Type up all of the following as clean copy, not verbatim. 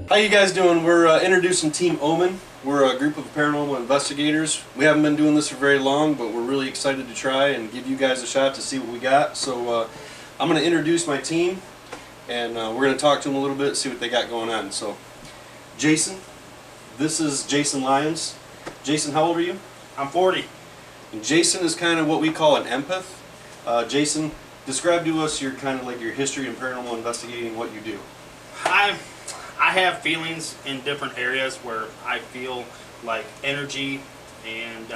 How you guys doing? We're introducing Team OMEN. We're a group of paranormal investigators. We haven't been doing this for very long, but we're really excited to try and give you guys a shot to see what we got. So I'm going to introduce my team, and we're going to talk to them a little bit, see what they got going on. So, Jason, this is Jason Lyons. Jason, how old are you? I'm 40. And Jason is kind of what we call an empath. Jason, describe to us your kind of like your history in paranormal investigating, what you do. I have feelings in different areas where I feel like energy and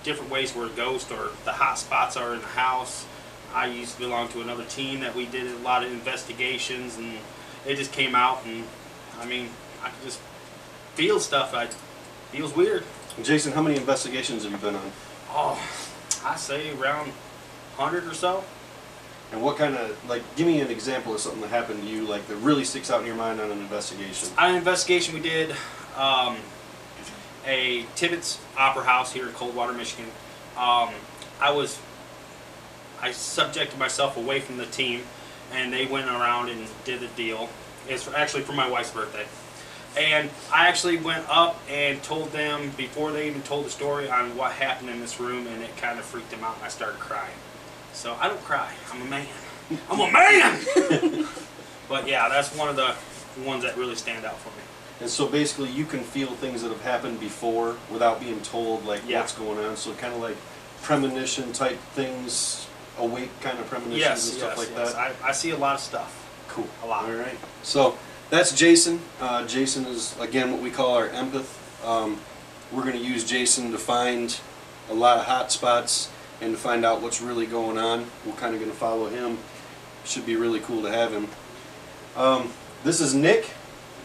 different ways where ghosts or the hot spots are in the house. I used to belong to another team that we did a lot of investigations, and it just came out, and I mean, I could just feel stuff. It feels weird. Jason, how many investigations have you been on? Oh, I say around 100 or so. And what kind of, like, give me an example of something that happened to you, like, that really sticks out in your mind on an investigation. On an investigation we did a Tibbetts Opera House here in Coldwater, Michigan. I subjected myself away from the team, and they went around and did a deal. It's actually for my wife's birthday. And I actually went up and told them before they even told the story on what happened in this room, and it kind of freaked them out, and I started crying. So I don't cry. I'm a man. I'm a man! But yeah, that's one of the ones that really stand out for me. And so basically you can feel things that have happened before without being told, like, what's going on. So kind of like premonition type things, awake kind of premonitions and stuff like that. I see a lot of stuff. Cool. A lot. All right. So that's Jason. Jason is, again, what we call our empath. We're going to use Jason to find a lot of hot spots and to find out what's really going on. We're kind of going to follow him. Should be really cool to have him. This is Nick.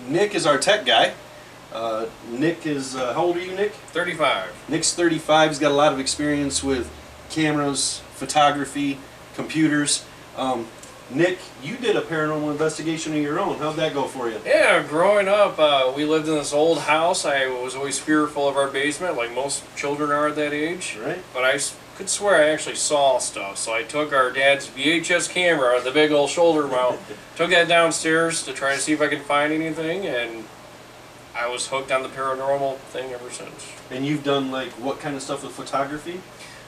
Nick is our tech guy. Nick is, how old are you, Nick? 35. Nick's 35. He's got a lot of experience with cameras, photography, computers. Nick, you did a paranormal investigation of your own. How'd that go for you? Yeah, growing up, we lived in this old house. I was always fearful of our basement, like most children are at that age. Right. But I could swear I actually saw stuff. So I took our dad's VHS camera, the big old shoulder mount, took that downstairs to try to see if I could find anything, and I was hooked on the paranormal thing ever since. And you've done, like, what kind of stuff with photography?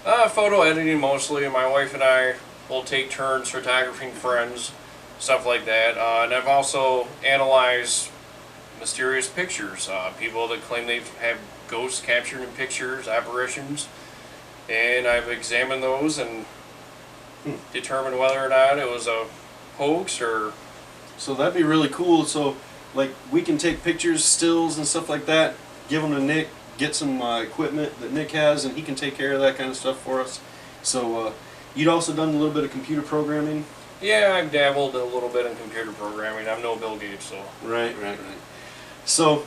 Photo editing mostly. My wife and I will take turns photographing friends, stuff like that. And I've also analyzed mysterious pictures. People that claim they have ghosts captured in pictures, apparitions. And I've examined those and determined whether or not it was a hoax or... So that'd be really cool. So, like, we can take pictures, stills, and stuff like that, give them to Nick, get some equipment that Nick has, and he can take care of that kind of stuff for us. So, you'd also done a little bit of computer programming? Yeah, I've dabbled a little bit in computer programming. I'm no Bill Gates, so... Right. So,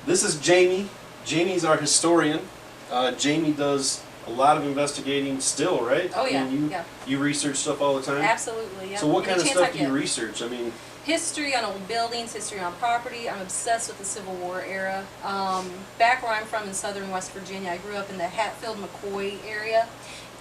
this is Jamie. Jamie's our historian. Jamie does a lot of investigating still, right? Oh yeah, I mean, you research stuff all the time? Absolutely, yeah. So what kind of stuff do you research? I mean... History on old buildings, history on property. I'm obsessed with the Civil War era. Back where I'm from in southern West Virginia, I grew up in the Hatfield-McCoy area.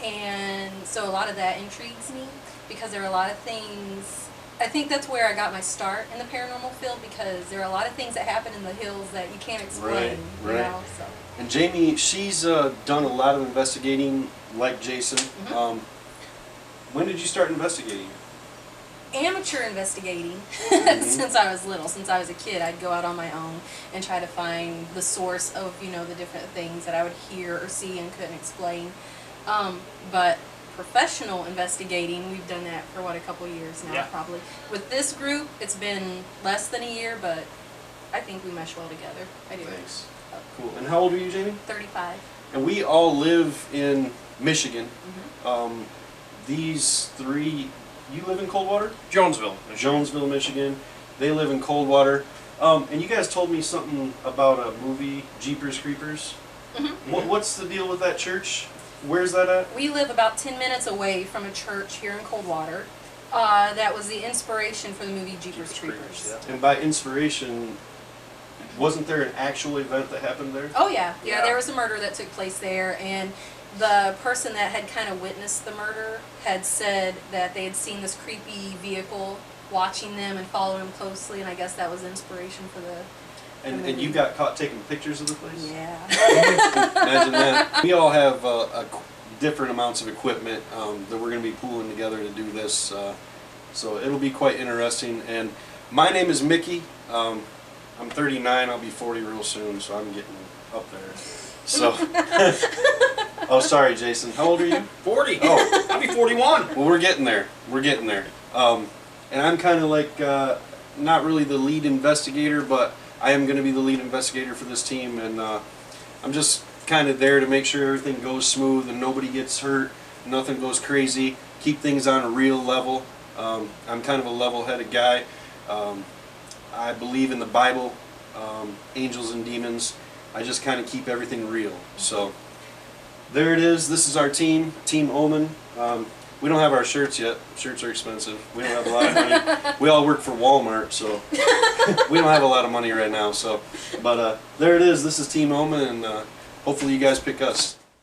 And so a lot of that intrigues me because there are a lot of things, I think that's where I got my start in the paranormal field, because there are a lot of things that happen in the hills that you can't explain, you know, so. And Jamie, she's done a lot of investigating like Jason. When did you start investigating? Amateur investigating since I was little. Since I was a kid, I'd go out on my own and try to find the source of, you know, the different things that I would hear or see and couldn't explain. But professional investigating, we've done that for, what, a couple years now, probably. With this group, it's been less than a year, but I think we mesh well together. I do. Thanks. Cool. And how old are you, Jamie? 35. And we all live in Michigan. These three, you live in Coldwater? Jonesville, Michigan. Jonesville, Michigan. They live in Coldwater. And you guys told me something about a movie, Jeepers Creepers. What's the deal with that church? Where's that at? We live about 10 minutes away from a church here in Coldwater. That was the inspiration for the movie Jeepers Creepers. Yeah. And by inspiration, wasn't there an actual event that happened there? Oh yeah, there was a murder that took place there, and the person that had kind of witnessed the murder had said that they had seen this creepy vehicle watching them and following them closely, and I guess that was inspiration for the. And you got caught taking pictures of the place? Yeah. Imagine that. We all have different amounts of equipment that we're going to be pooling together to do this. So it'll be quite interesting. And my name is Mickey. I'm 39. I'll be 40 real soon, so I'm getting up there. So, oh, sorry, Jason. How old are you? 40. Oh, I'll be 41. well, we're getting there. We're getting there. And I'm kind of like not really the lead investigator, but I am going to be the lead investigator for this team, and I'm just kind of there to make sure everything goes smooth and nobody gets hurt, nothing goes crazy, keep things on a real level. I'm kind of a level-headed guy. I believe in the Bible, angels and demons. I just kind of keep everything real. So there it is. This is our team, Team OMEN. We don't have our shirts yet. Shirts are expensive. We don't have a lot of money. We all work for Walmart, so we don't have a lot of money right now. So, but there it is. This is Team OMEN, and hopefully you guys pick us.